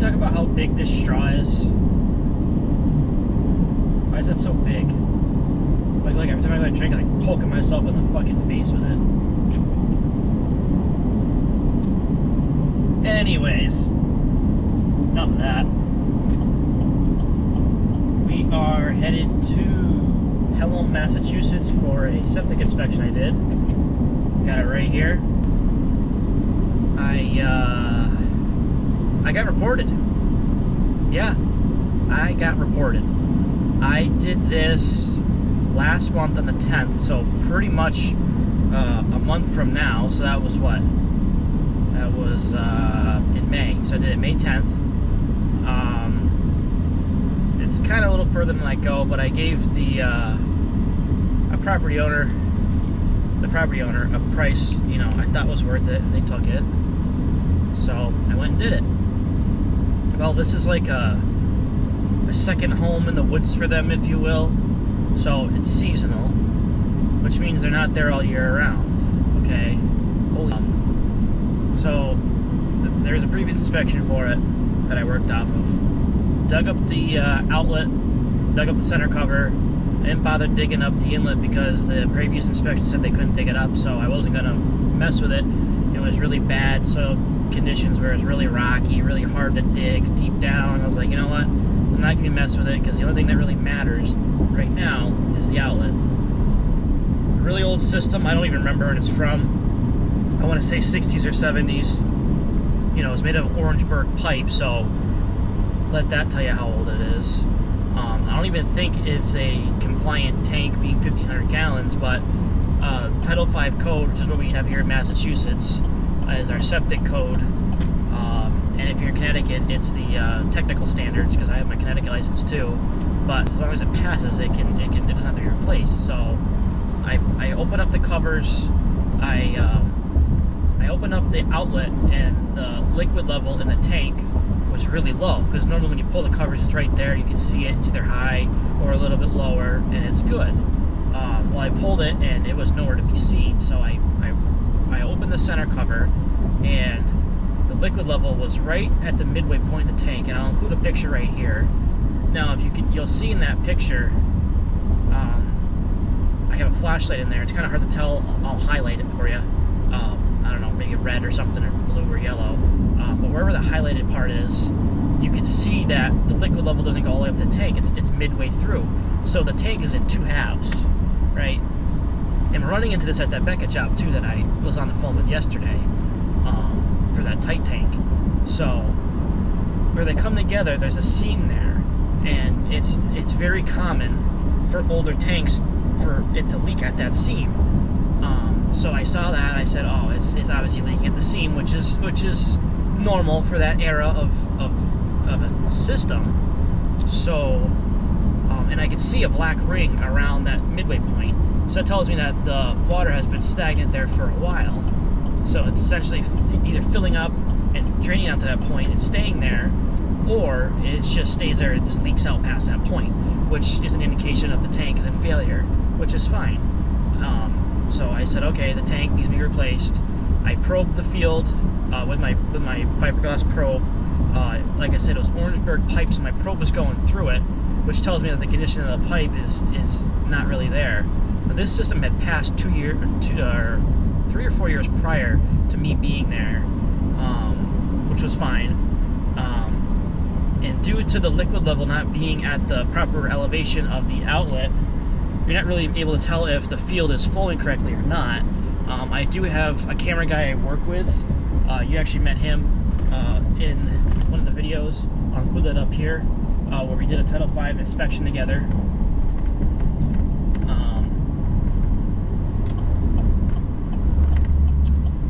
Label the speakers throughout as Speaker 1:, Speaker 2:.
Speaker 1: talk about how big this straw is? Why is that so big? Like every time I go to drink, I'm like poking myself in the fucking face with it. Anyways, enough of that. We are headed to Pelham, Massachusetts for a septic inspection I did. Got it right here. I got reported. Yeah, I got reported. I did this last month on the 10th, so pretty much a month from now. So that was what? That was in May. So I did it May 10th. It's kind of a little further than I go, but I gave the property owner a price, you know, I thought was worth it, and they took it. So I went and did it. Well, this is like a second home in the woods for them, if you will. So it's seasonal, which means they're not there all year round. Okay. So there's a previous inspection for it that I worked off of. Dug up the outlet, dug up the center cover. I didn't bother digging up the inlet because the previous inspection said they couldn't dig it up, so I wasn't gonna mess with it. It was really bad soil conditions where it was really rocky, really hard to dig deep down. I was like, you know what? I'm not gonna mess with it because the only thing that really matters right now is the outlet. A really old system. I don't even remember when it's from. I want to say 60s or 70s. You know, it's made of Orangeburg pipe, so let that tell you how old it is. I don't even think it's a compliant tank being 1,500 gallons, but Title V code, which is what we have here in Massachusetts, is our septic code. And if you're in Connecticut, it's the technical standards, because I have my Connecticut license too. But as long as it passes, it doesn't have to be replaced. So I open up the covers. I open up the outlet, and the liquid level in the tank was really low, because normally when you pull the covers, it's right there. You can see it. It's either high or a little bit lower, and it's good. Well, I pulled it, and it was nowhere to be seen. So I opened the center cover, and the liquid level was right at the midway point in the tank, and I'll include a picture right here. Now, if you'll see in that picture, I have a flashlight in there. It's kind of hard to tell. I'll highlight it for you. I don't know, maybe red or something, or blue or yellow. But wherever the highlighted part is, you can see that the liquid level doesn't go all the way up the tank. It's midway through. So the tank is in two halves, right? And we're running into this at that Beckett job too that I was on the phone with yesterday for that tight tank. So where they come together, there's a seam there, and it's very common for older tanks for it to leak at that seam. So I saw that, I said, oh, it's obviously leaking at the seam, which is normal for that era of a system. So, and I could see a black ring around that midway point. So that tells me that the water has been stagnant there for a while. So it's essentially either filling up and draining out to that point and staying there, or it just stays there and just leaks out past that point, which is an indication of the tank is in failure, which is fine. So I said, okay, the tank needs to be replaced. I probed the field with my fiberglass probe. Like I said, it was Orangeburg pipe, so my probe was going through it, which tells me that the condition of the pipe is not really there. Now, this system had passed 3 or 4 years prior to me being there, which was fine. And due to the liquid level not being at the proper elevation of the outlet, you're not really able to tell if the field is flowing correctly or not. I do have a camera guy I work with. You actually met him in one of the videos. I'll include that up here, where we did a Title V inspection together.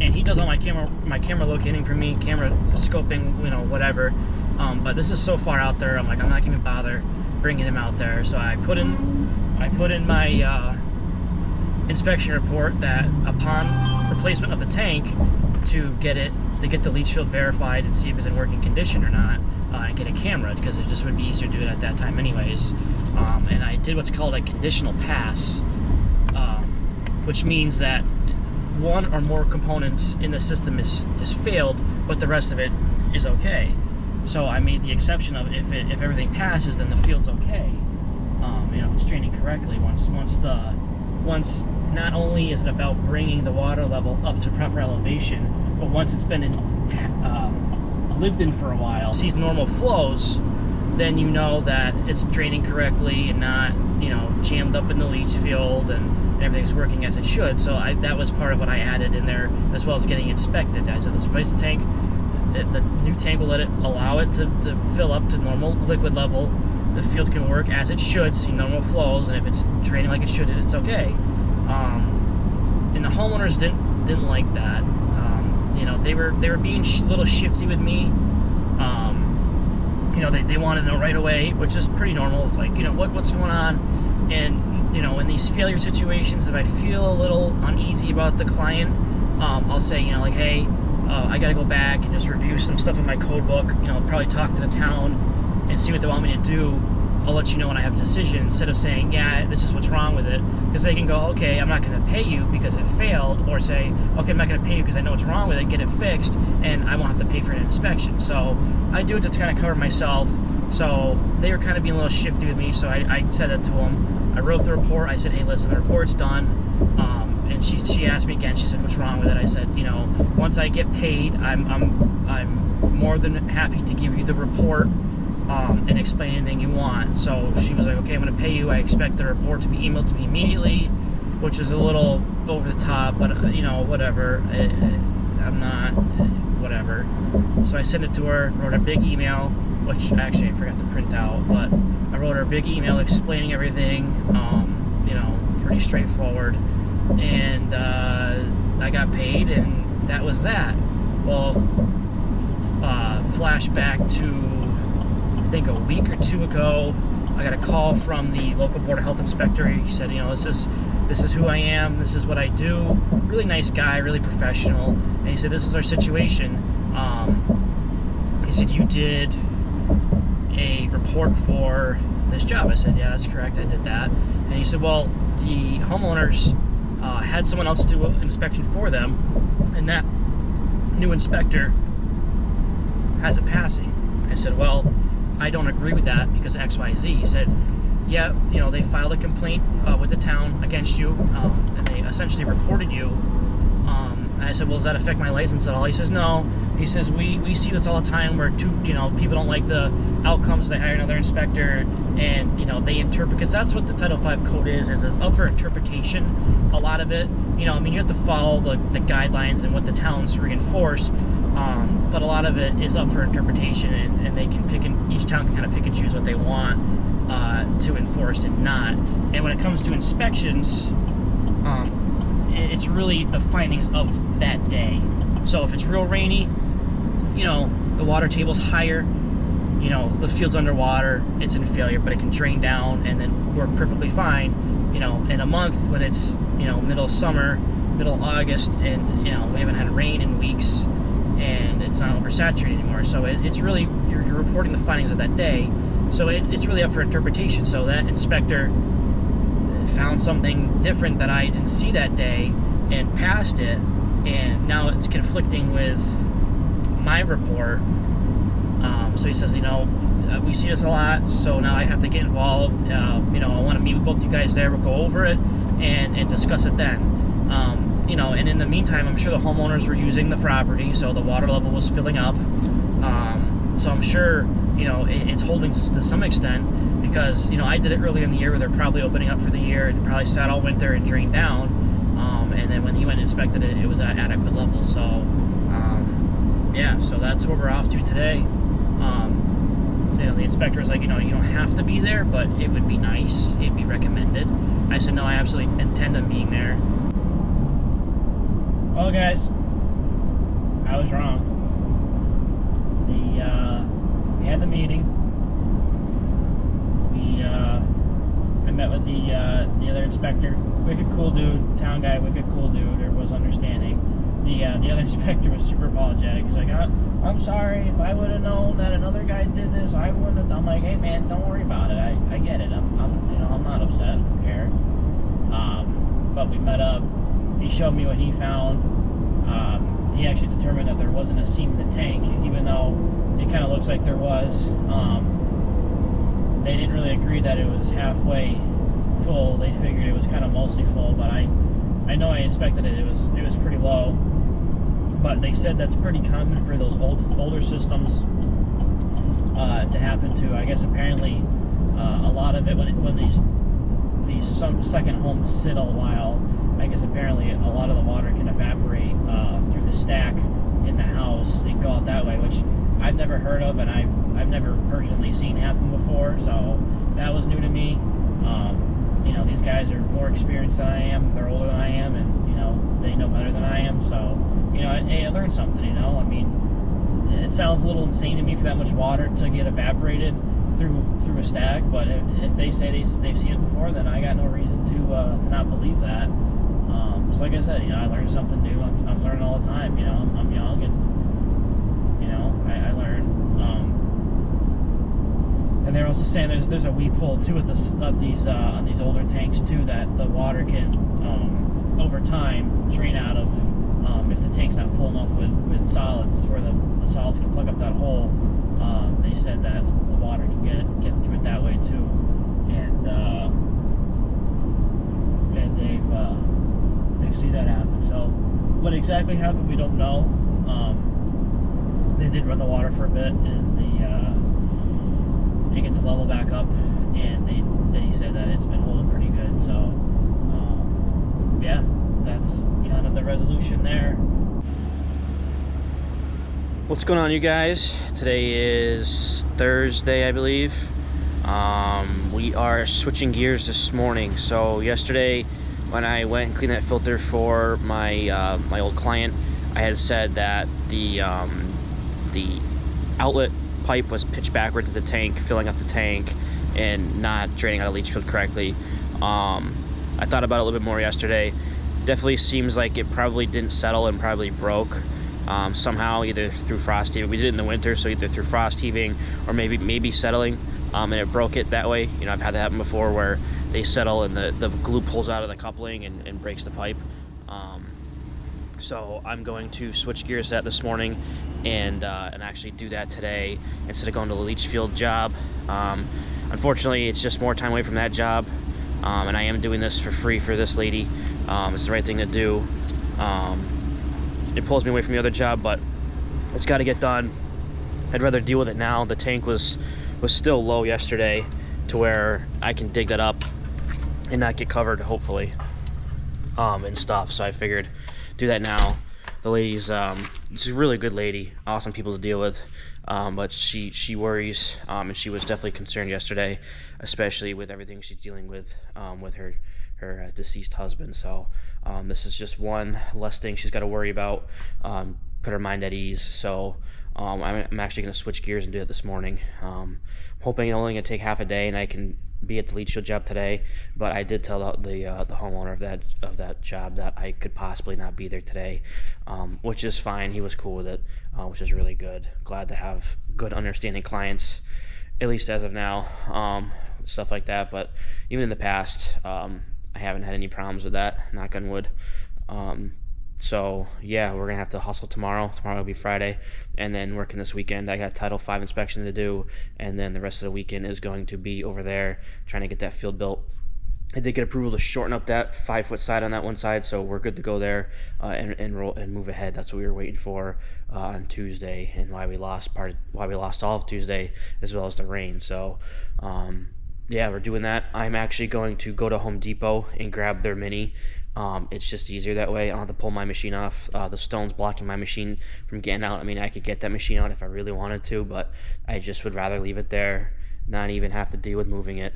Speaker 1: And he does all my camera locating for me, camera scoping, you know, whatever. But this is so far out there, I'm like, I'm not gonna bother bringing him out there. So I put in my inspection report that upon replacement of the tank, to get the leach field verified and see if it's in working condition or not, and get a camera, because it just would be easier to do it at that time anyways. And I did what's called a conditional pass, which means that one or more components in the system is failed, but the rest of it is okay. So I made the exception of if everything passes, then the field's okay. You know, if it's draining correctly. Once not only is it about bringing the water level up to proper elevation, but once it's been lived in for a while, sees normal flows, then you know that it's draining correctly and not, you know, jammed up in the leach field, and everything's working as it should. So that was part of what I added in there, as well as getting inspected. I said, let's replace the tank. The new tank will allow it to fill up to normal liquid level. The field can work as it should, see normal flows, and if it's draining like it should, it's okay. And the homeowners didn't like that. You know, they were being a little shifty with me. You know, they wanted to know right away, which is pretty normal. It's like, you know, what's going on? And, you know, in these failure situations, if I feel a little uneasy about the client, I'll say, you know, like, hey, I got to go back and just review some stuff in my code book. You know, probably talk to the town and see what they want me to do. I'll let you know when I have a decision, instead of saying, yeah, this is what's wrong with it. Because they can go, okay, I'm not going to pay you because it failed, or say, okay, I'm not going to pay you because I know what's wrong with it, get it fixed, and I won't have to pay for an inspection. So I do it to kind of cover myself. So they were kind of being a little shifty with me, so I said that to them. I wrote the report. I said, hey, listen, the report's done. And she asked me again, she said, what's wrong with it? I said, you know, once I get paid, I'm more than happy to give you the report. And explain anything you want. So she was like, okay, I'm going to pay you. I expect the report to be emailed to me immediately, which is a little over the top, but you know, whatever. I'm not, whatever. So I sent it to her, wrote a big email, which actually I forgot to print out, but I wrote her a big email explaining everything, you know, pretty straightforward. And I got paid, and that was that. Well, flashback to, I think a week or two ago, I got a call from the local board of health inspector. He said, you know, this is who I am, this is what I do. Really nice guy, really professional. And he said, this is our situation. He said, you did a report for this job. I said, yeah, that's correct, I did that. And he said, well, the homeowners had someone else do an inspection for them, and that new inspector has a passing. I said, well, I don't agree with that because XYZ. He said, yeah, you know, they filed a complaint with the town against you, and they essentially reported you. And I said, well, does that affect my license at all? He says, no. He says, we see this all the time where people don't like the outcomes, they hire another inspector, and, you know, they interpret, because that's what the Title V code is it's up for interpretation, a lot of it. You know, I mean, you have to follow the guidelines and what the towns reinforce. But a lot of it is up for interpretation, and they can each town can kind of pick and choose what they want to enforce and not. And when it comes to inspections, it's really the findings of that day. So if it's real rainy, you know, the water table's higher, you know, the field's underwater, it's in failure, but it can drain down and then work perfectly fine. You know, in a month when it's, you know, middle of summer, middle of August, and, you know, we haven't had rain in weeks, and it's not oversaturated anymore. So it's really, you're reporting the findings of that day. So it's really up for interpretation. So that inspector found something different that I didn't see that day and passed it, and now it's conflicting with my report. So he says, you know, we see this a lot, so now I have to get involved. You know, I want to meet with both you guys there. We'll go over it and discuss it then. You know, and in the meantime, I'm sure the homeowners were using the property, so the water level was filling up. So I'm sure, you know, it's holding to some extent, because, you know, I did it earlier in the year where they're probably opening up for the year, and probably sat all winter and drained down. And then when he went and inspected it, it was at adequate level. So, yeah, so that's what we're off to today. You know, the inspector was like, you know, you don't have to be there, but it would be nice. It'd be recommended. I said, no, I absolutely intend on being there. Well, guys, I was wrong. We had the meeting. I met with the other inspector. Wicked cool dude, town guy, wicked cool dude. There was understanding. The other inspector was super apologetic. He's like, I'm sorry, if I would have known that another guy did this, I wouldn't have. I'm like, hey man, don't worry about it. I get it. I'm not upset. I don't care. But we met up. He showed me what he found. He actually determined that there wasn't a seam in the tank, even though it kind of looked looks like there was. They didn't really agree that it was halfway full. They figured it was kind of mostly full, but I know I inspected it. It was pretty low. But they said that's pretty common for those older systems to happen to. I guess apparently a lot of it when these some second homes sit a while, I guess apparently a lot of the water can evaporate through the stack in the house and go out that way, which I've never heard of, and I've never personally seen happen before, so that was new to me. You know, these guys are more experienced than I am, they're older than I am, and you know, they know better than I am, so you know, hey, I learned something, you know. I mean, it sounds a little insane to me for that much water to get evaporated through a stack, but if they say they've seen it before, then I got no reason to not believe that. So like I said, you know, I learned something new. I'm learning all the time, you know. I'm young, and you know, I learn. And they're also saying there's a weep hole too on these older tanks too, that the water can over time drain out of if the tank's not full enough with solids, where the solids can plug up that hole. They said that the water can get through it that way too, and they've seen that happen. So what exactly happened, we don't know. They did run the water for a bit, and they get the level back up, and they said that it's been holding pretty good. So yeah, that's kind of the resolution there. What's going on, you guys? Today is Thursday, I believe. We are switching gears this morning. So yesterday, when I went and cleaned that filter for my my old client, I had said that the outlet pipe was pitched backwards at the tank, filling up the tank and not draining out of leach field correctly. I thought about it a little bit more yesterday. Definitely seems like it probably didn't settle and probably broke somehow, either through frost heaving. We did it in the winter, so either through frost heaving or maybe settling, and it broke it that way. You know, I've had that happen before, where they settle and the glue pulls out of the coupling and breaks the pipe. So I'm going to switch gears to that this morning and actually do that today instead of going to the leach field job. Unfortunately, it's just more time away from that job, and I am doing this for free for this lady. It's the right thing to do. It pulls me away from the other job, but it's got to get done. I'd rather deal with it now. The tank was still low yesterday to where I can dig that up and not get covered, hopefully, and stuff. So I figured do that now. The lady's she's a really good lady, awesome people to deal with, but she worries, and she was definitely concerned yesterday, especially with everything she's dealing with her deceased husband. So this is just one less thing she's got to worry about, put her mind at ease. So I'm actually going to switch gears and do it this morning. Hoping it's only going to take half a day and I can be at the leach field job today, but I did tell the homeowner of that job that I could possibly not be there today, which is fine. He was cool with it, which is really good. Glad to have good, understanding clients, at least as of now, stuff like that. But even in the past, I haven't had any problems with that, knock on wood. So yeah, we're gonna have to hustle tomorrow. Tomorrow will be Friday, and then working this weekend. I got Title V inspection to do, and then the rest of the weekend is going to be over there trying to get that field built. I did get approval to shorten up that 5-foot side on that one side, so we're good to go there and roll and move ahead. That's what we were waiting for on Tuesday, and why we lost all of Tuesday as well as the rain. So yeah, we're doing that. I'm actually going to go to Home Depot and grab their mini. It's just easier that way. I don't have to pull my machine off. The stone's blocking my machine from getting out. I mean, I could get that machine out if I really wanted to, but I just would rather leave it there, not even have to deal with moving it.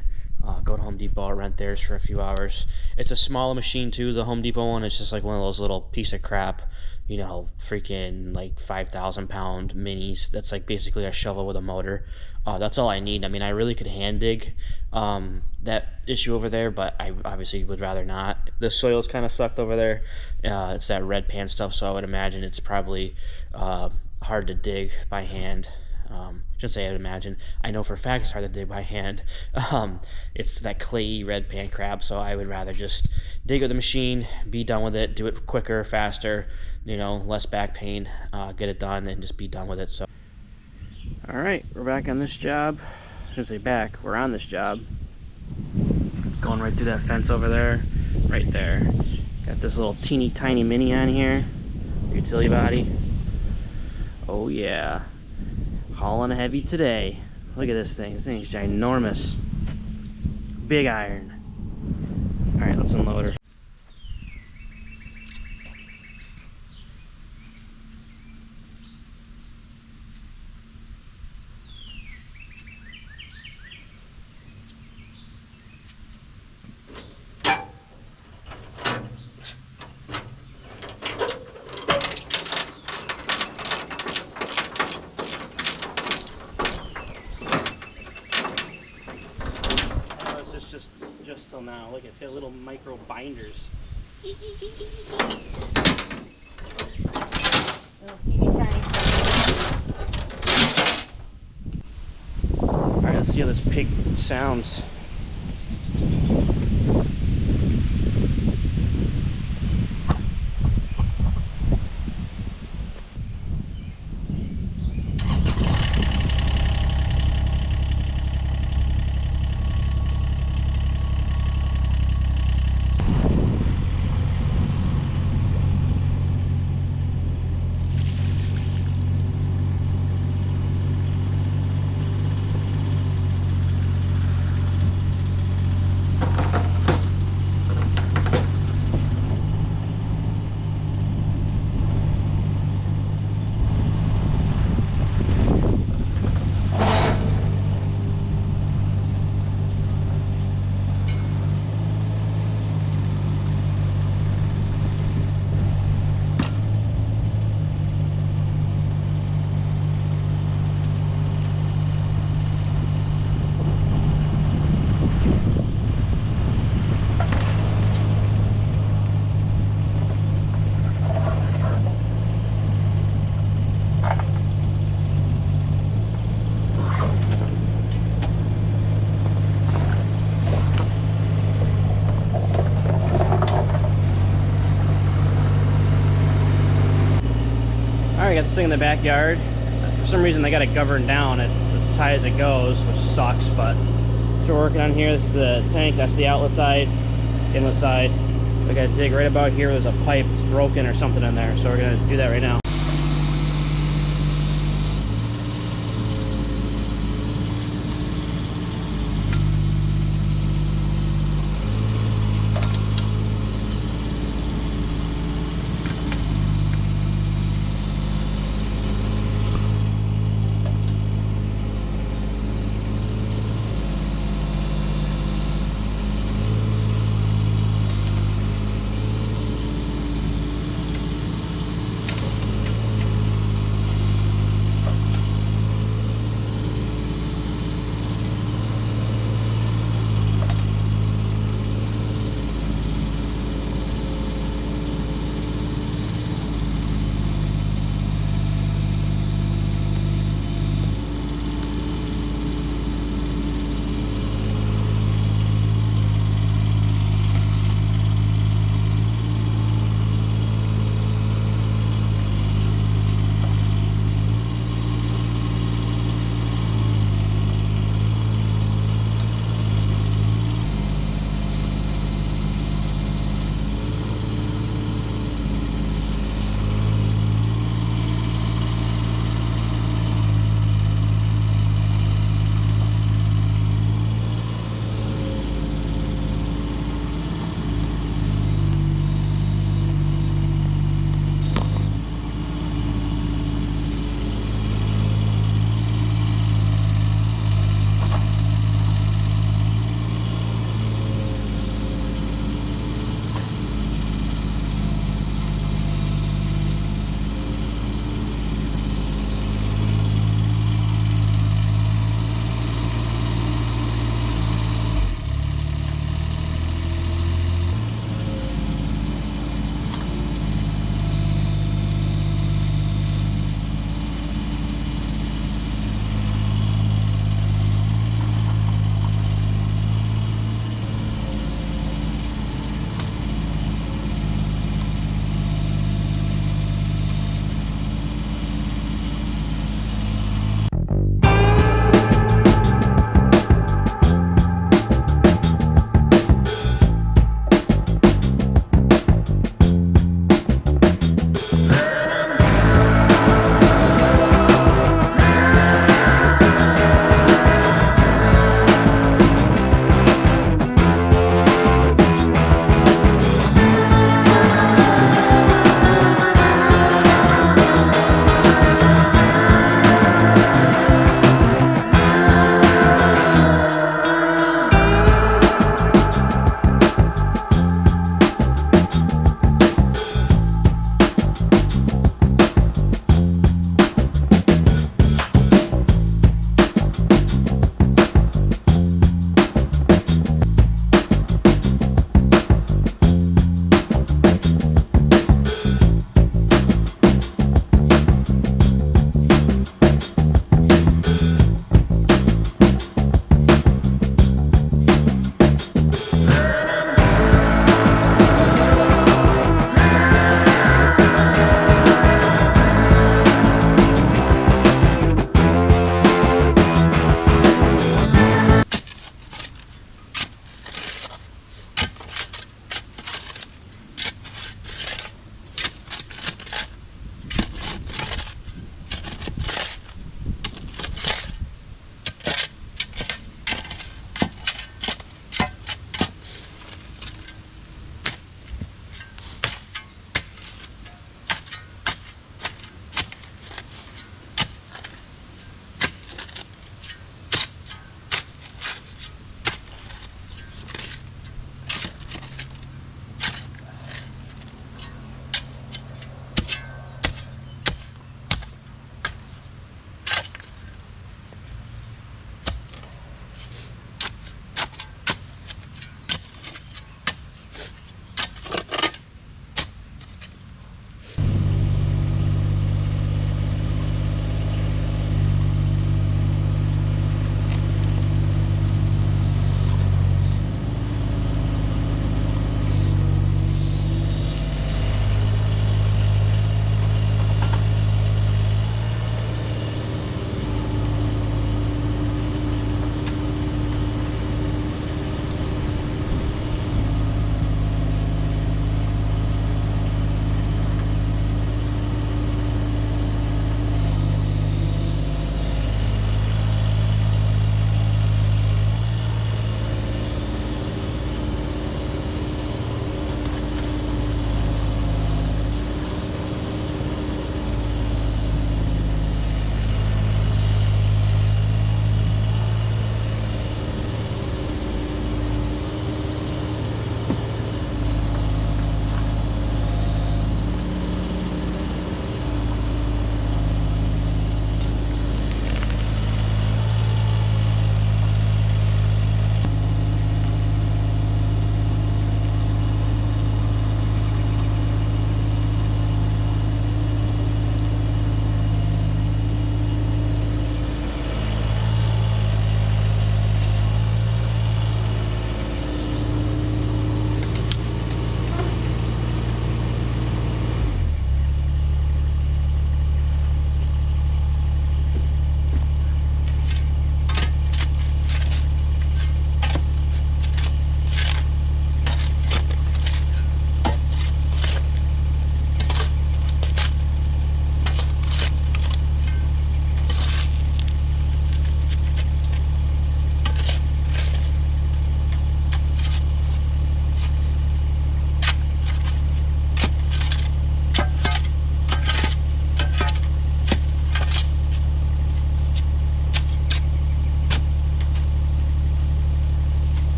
Speaker 1: Go to Home Depot, rent theirs for a few hours. It's a smaller machine too, the Home Depot one. It's just like one of those little piece of crap, you know, freaking like 5,000 pound minis. That's like basically a shovel with a motor. That's all I need. I mean, I really could hand dig that issue over there, but I obviously would rather not. The soil's kind of sucked over there. It's that red pan stuff, so I would imagine it's probably hard to dig by hand. Shouldn't say I'd imagine. I know for a fact it's hard to dig by hand. It's that clayey red pan crap, so I would rather just dig with the machine, be done with it, do it quicker, faster, you know, less back pain, get it done, and just be done with it. So All right, we're back on this job. I should say back, we're on this job. Going right through that fence over there, right there. Got this little teeny tiny mini on here, utility body. Oh yeah, hauling heavy today. Look at this thing. This thing's ginormous. Big iron. All right, let's unload her. Just till now. Look, it's got little micro binders. Alright, let's see how this pig sounds. Alright, got this thing in the backyard. For some reason they got it governed down. It's as high as it goes, which sucks, but so we're working on here. This is the tank, that's the outlet side, inlet side. We gotta dig right about here. There's a pipe that's broken or something in there, so we're gonna do that right now.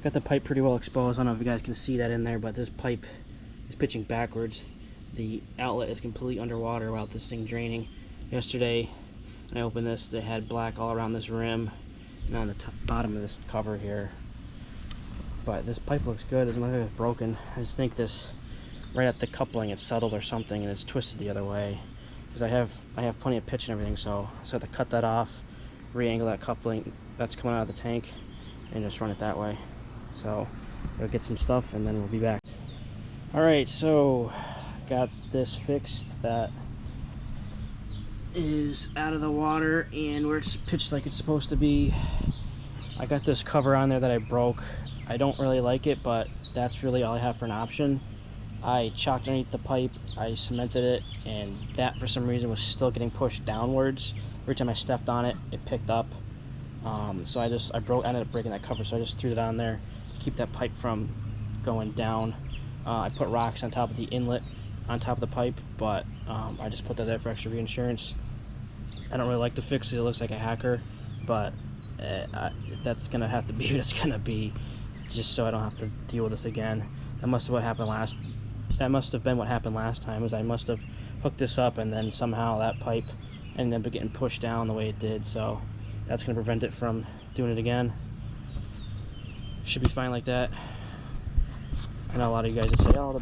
Speaker 1: Got the pipe pretty well exposed. I don't know if you guys can see that in there, but this pipe is pitching backwards. The outlet is completely underwater without this thing draining. Yesterday, when I opened this, they had black all around this rim and on the bottom of this cover here. But this pipe looks good. It doesn't look like it's broken. I just think this, right at the coupling, it's settled or something, and it's twisted the other way. Because I have plenty of pitch and everything, so I have to cut that off, re-angle that coupling that's coming out of the tank, and just run it that way. So we'll get some stuff, and then we'll be back. All right, so got this fixed. That is out of the water and where it's pitched like it's supposed to be. I got this cover on there that I broke. I don't really like it, but that's really all I have for an option. I chocked underneath the pipe, I cemented it, and that for some reason was still getting pushed downwards. Every time I stepped on it, it picked up. So I ended up breaking that cover, so I just threw it on there to keep that pipe from going down. I put rocks on top of the inlet on top of the pipe, but I just put that there for extra reinsurance. I don't really like to fix it. It looks like a hacker, but that's gonna have to be what it's gonna be, just so I don't have to deal with this again. That must have been what happened last time. Was I must have hooked this up, and then somehow that pipe ended up getting pushed down the way it did. So that's gonna prevent it from doing it again. Should be fine like that. I know a lot of you guys would say, oh, the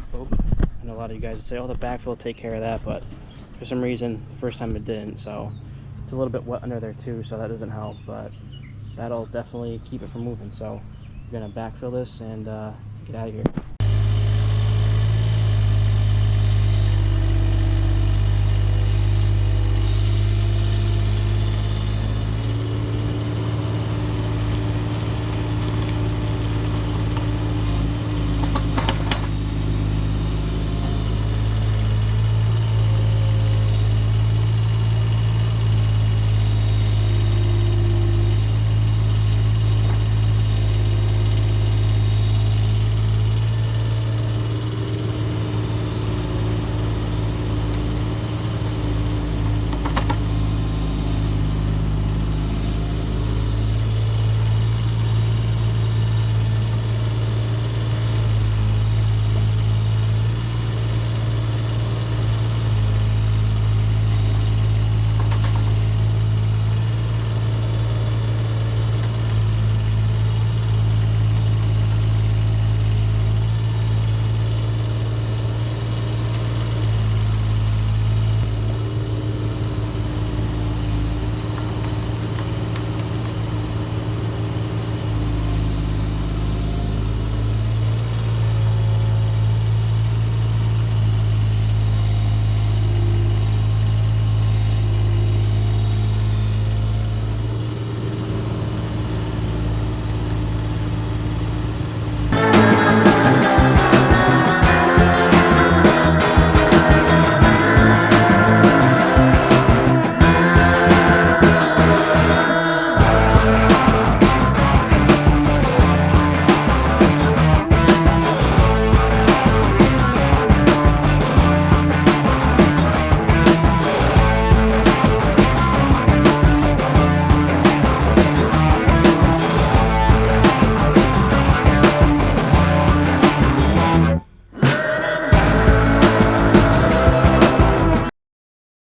Speaker 1: backfill will take care of that, but for some reason, the first time it didn't. So it's a little bit wet under there too, so that doesn't help, but that'll definitely keep it from moving. So we're gonna backfill this and get out of here.